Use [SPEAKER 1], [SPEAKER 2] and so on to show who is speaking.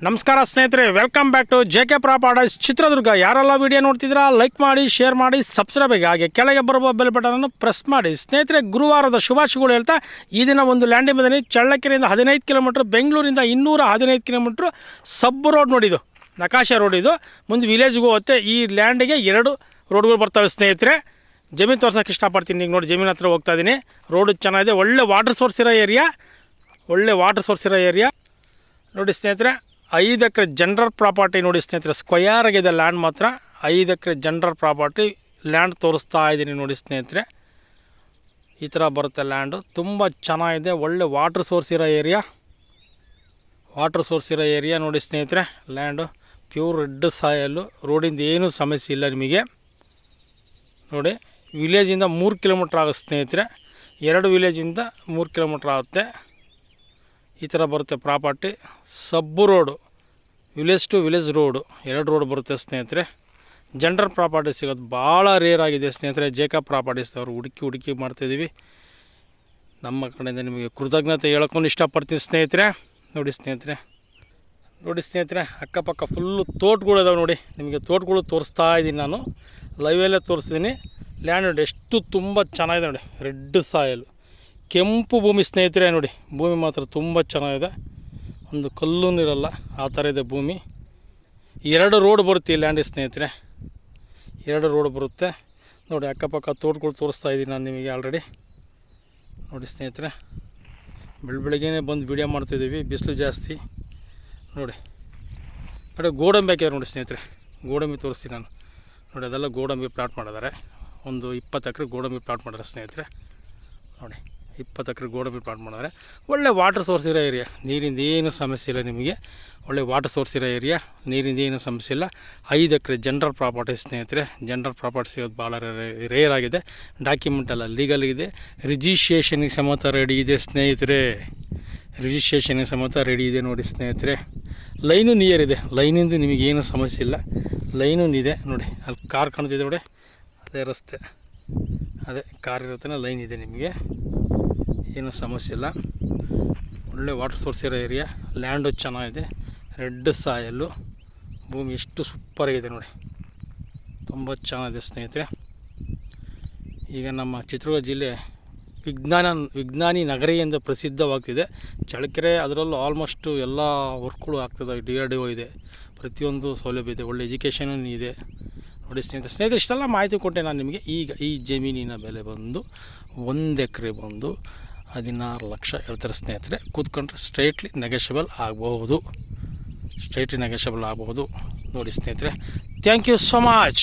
[SPEAKER 1] ನಮಸ್ಕಾರ ಸ್ನೇಹಿತರೆ, welcome back to JK properties Chitradurga. ಯಾರೆಲ್ಲ ವಿಡಿಯೋ ನೋಡ್ತಿದ್ದೀರಾ ಲೈಕ್ ಮಾಡಿ, ಶೇರ್ ಮಾಡಿ, ಸಬ್ಸ್ಕ್ರೈಬ್ ಆಗಿ, ಹಾಗೆ ಕೆಳಗೆ ಬರುವ ಬೆಲ್ ಬಟನನ್ನು ಪ್ರೆಸ್ ಮಾಡಿ. ಸ್ನೇಹಿತರೆ, ಗುರುವಾರದ ಶುಭಾಶಯಗಳು ಹೇಳ್ತಾ ಈ ದಿನ ಒಂದು ಲ್ಯಾಂಡಿಂಗ್ ಬಂದಿನಿ. ಚಳ್ಳಕೆರೆಯಿಂದ 15 ಕಿಲೋಮೀಟ್ರ್, ಬೆಂಗಳೂರಿಂದ 215 ಕಿಲೋಮೀಟ್ರ್ ಸಬ್ ರೋಡ್ ನೋಡಿದ್ದು, ನಕಾಶೆ ರೋಡ್ ಇದು. ಮುಂದೆ ವಿಲೇಜ್ಗೆ ಹೋಗುತ್ತೆ. ಈ ಲ್ಯಾಂಡಿಗೆ 2 ರೋಡ್ಗಳು ಬರ್ತವೆ ಸ್ನೇಹಿತರೆ. ಜಮೀನು ತೋರ್ಸೋಕೆ ಇಷ್ಟಪಡ್ತೀನಿ. ಈಗ ನೋಡಿ, ಜಮೀನು ಹತ್ರ ಹೋಗ್ತಾ ಇದ್ದೀನಿ. ರೋಡು ಚೆನ್ನಾಗಿದೆ, ಒಳ್ಳೆ ವಾಟರ್ ಸೋರ್ಸ್ ಇರೋ ಏರಿಯಾ, ನೋಡಿ ಸ್ನೇಹಿತರೆ. 5 ಎಕರೆ ಜನರಲ್ ಪ್ರಾಪರ್ಟಿ ನೋಡಿ ಸ್ನೇಹಿತರೆ. ಸ್ಕ್ವಯರ್ ಆಗಿದೆ ಲ್ಯಾಂಡ್ ಮಾತ್ರ. 5 ಎಕರೆ ಜನರಲ್ ಪ್ರಾಪರ್ಟಿ ಲ್ಯಾಂಡ್ ತೋರಿಸ್ತಾ ಇದ್ದೀನಿ ನೋಡಿ ಸ್ನೇಹಿತರೆ. ಈ ಥರ ಬರುತ್ತೆ ಲ್ಯಾಂಡು. ತುಂಬ ಚೆನ್ನಾಗಿದೆ, ಒಳ್ಳೆ ವಾಟರ್ ಸೋರ್ಸ್ ಇರೋ ಏರಿಯಾ ನೋಡಿ ಸ್ನೇಹಿತರೆ. Land pure red soil. ರೋಡಿಂದ ಏನೂ ಸಮಸ್ಯೆ ಇಲ್ಲ ನಿಮಗೆ. ನೋಡಿ, ವಿಲೇಜಿಂದ 3 ಕಿಲೋಮೀಟ್ರ್ ಆಗುತ್ತೆ ಸ್ನೇಹಿತರೆ. 2 ವಿಲೇಜಿಂದ 3 ಕಿಲೋಮೀಟ್ರ್ ಆಗುತ್ತೆ. ಈ ಥರ ಬರುತ್ತೆ ಪ್ರಾಪರ್ಟಿ. ಸಬ್ಬು road, village to village road, 2 road ಬರುತ್ತೆ ಸ್ನೇಹಿತರೆ. ಜನರಲ್ ಪ್ರಾಪರ್ಟಿ ಸಿಗೋದು ಭಾಳ ರೇರ್ ಆಗಿದೆ ಸ್ನೇಹಿತರೆ. JK ಪ್ರಾಪರ್ಟೀಸ್ ಅವರು ಹುಡುಕಿ ಮಾಡ್ತಾಯಿದ್ದೀವಿ. ನಮ್ಮ ಕಡೆಯಿಂದ ನಿಮಗೆ ಕೃತಜ್ಞತೆ ಹೇಳೋಕ್ಕೂ ಇಷ್ಟಪಡ್ತೀನಿ ಸ್ನೇಹಿತರೆ. ನೋಡಿ ಸ್ನೇಹಿತರೆ, ಅಕ್ಕಪಕ್ಕ ಫುಲ್ಲು ತೋಟಗಳು ಇದಾವೆ ನೋಡಿ. ನಿಮಗೆ ತೋಟಗಳು ತೋರಿಸ್ತಾ ಇದ್ದೀನಿ, ನಾನು ಲೈವಲ್ಲೇ ತೋರಿಸ್ತೀನಿ. ಲ್ಯಾಂಡ್ ಎಷ್ಟು ತುಂಬ ಚೆನ್ನಾಗಿದೆ ನೋಡಿ. ರೆಡ್ ಸಾಯಲು, ಕೆಂಪು ಭೂಮಿ ಸ್ನೇಹಿತರೆ. ನೋಡಿ, ಭೂಮಿ ಮಾತ್ರ ತುಂಬ ಚೆನ್ನಾಗಿದೆ, ಒಂದು ಕಲ್ಲೂ ಇರಲ್ಲ, ಆ ಥರ ಇದೆ ಭೂಮಿ. 2 ರೋಡ್ ಬರುತ್ತೆ ಈ ಲ್ಯಾಂಡಿಗೆ ಸ್ನೇಹಿತರೆ. 2 ರೋಡ್ ಬರುತ್ತೆ ನೋಡಿ. ಅಕ್ಕಪಕ್ಕ ತೋಟಗಳು ತೋರಿಸ್ತಾ ಇದ್ದೀನಿ ನಾನು ನಿಮಗೆ ಆಲ್ರೆಡಿ. ನೋಡಿ ಸ್ನೇಹಿತರೆ, ಬೆಳಗ್ಗೆನೇ ಬಂದು ವೀಡಿಯೋ ಮಾಡ್ತಾಯಿದ್ದೀವಿ, ಬಿಸಿಲು ಜಾಸ್ತಿ ನೋಡಿ. ಕಡೆ ಗೋಡಂಬಿ ಹಾಕಿದ್ದಾರೆ ನೋಡಿ ಸ್ನೇಹಿತರೆ. ಗೋಡಂಬಿ ತೋರಿಸ್ತೀನಿ ನಾನು. ನೋಡಿ, ಅದೆಲ್ಲ ಗೋಡಂಬಿ ಪ್ಲಾಟ್ ಮಾಡಿದ್ದಾರೆ. ಒಂದು 20 ಎಕರೆ ಗೋಡಂಬಿ ಪ್ಲಾಟ್ ಮಾಡಿದ್ದಾರೆ ಸ್ನೇಹಿತರೆ. ನೋಡಿ, 20 ಎಕರೆ ಗೋಡಂಬಿ ಪ್ಲಾಟ್ ಮಾಡಿದ್ದಾರೆ. ಒಳ್ಳೆ ವಾಟರ್ ಸೋರ್ಸ್ ಇರೋ ಏರಿಯಾ, ನೀರಿಂದ ಏನು ಸಮಸ್ಯೆ ಇಲ್ಲ ನಿಮಗೆ. ಒಳ್ಳೆ ವಾಟರ್ ಸೋರ್ಸ್ ಇರೋ ಏರಿಯಾ, ನೀರಿಂದ ಏನು ಸಮಸ್ಯೆ ಇಲ್ಲ. 5 ಎಕರೆ ಜನರಲ್ ಪ್ರಾಪರ್ಟಿ ಸ್ನೇಹಿತರೆ. ಜನರಲ್ ಪ್ರಾಪರ್ಟಿ ಸಿಗೋದು ಭಾಳ ರೇರ್ ಆಗಿದೆ. ಡಾಕ್ಯುಮೆಂಟ್ ಎಲ್ಲ ಲೀಗಲ್ ಇದೆ. ರಿಜಿಸ್ಟ್ರೇಷನ್ಗೆ ಸಮೇತ ರೆಡಿ ಇದೆ ಸ್ನೇಹಿತರೆ. ರಿಜಿಸ್ಟ್ರೇಷನ್ಗೆ ಸಮೇತ ರೆಡಿ ಇದೆ ನೋಡಿ ಸ್ನೇಹಿತರೆ. ಲೈನು ನಿಯರ್ ಇದೆ, ಲೈನಿಂದ ನಿಮಗೇನು ಸಮಸ್ಯೆ ಇಲ್ಲ. ಲೈನೂ ಇದೆ ನೋಡಿ. ಅಲ್ಲಿ ಕಾರ್ ಕಾಣ್ತಿದೆ ನೋಡಿ, ಅದೇ ರಸ್ತೆ, ಅದೇ ಕಾರ್ ಇರುತ್ತೆ, ಲೈನ್ ಇದೆ, ನಿಮಗೆ ಏನೂ ಸಮಸ್ಯೆ ಇಲ್ಲ. ಒಳ್ಳೆ ವಾಟರ್ ಸೋರ್ಸ್ ಇರೋ ಏರಿಯಾ. ಲ್ಯಾಂಡು ಚೆನ್ನಾಗಿದೆ, ರೆಡ್ ಸಾಯಲ್ಲು. ಭೂಮಿ ಎಷ್ಟು ಸೂಪರಾಗಿದೆ ನೋಡಿ, ತುಂಬ ಚೆನ್ನಾಗಿದೆ ಸ್ನೇಹಿತರೆ. ಈಗ ನಮ್ಮ ಚಿತ್ರದುರ್ಗ ಜಿಲ್ಲೆ ವಿಜ್ಞಾನಿ ನಗರಿ ಎಂದು ಪ್ರಸಿದ್ಧವಾಗ್ತಿದೆ. ಚಳ್ಳಕೆರೆ ಅದರಲ್ಲೂ ಆಲ್ಮೋಸ್ಟು ಎಲ್ಲ ವರ್ಕ್ಗಳು ಆಗ್ತದೆ. DRDO ಇದೆ, ಪ್ರತಿಯೊಂದು ಸೌಲಭ್ಯ ಇದೆ, ಒಳ್ಳೆ ಎಜುಕೇಷನೂ ಇದೆ ನೋಡಿ ಸ್ನೇಹಿತರೆ. ಇಷ್ಟೆಲ್ಲ ಮಾಹಿತಿ ಕೊಟ್ಟೆ ನಾನು ನಿಮಗೆ. ಈಗ ಈ ಜಮೀನಿನ ಬೆಲೆ ಬಂದು 1 ಎಕರೆ ಬಂದು 16 ಲಕ್ಷ ಹೇಳ್ತಾರೆ ಸ್ನೇಹಿತರೆ. ಕೂತ್ಕೊಂಡ್ರೆ ಸ್ಟ್ರೈಟ್ಲಿ ನೆಗೋಷಿಯಬಲ್ ಆಗ್ಬೋದು ನೋಡಿ ಸ್ನೇಹಿತರೆ. Thank you so much.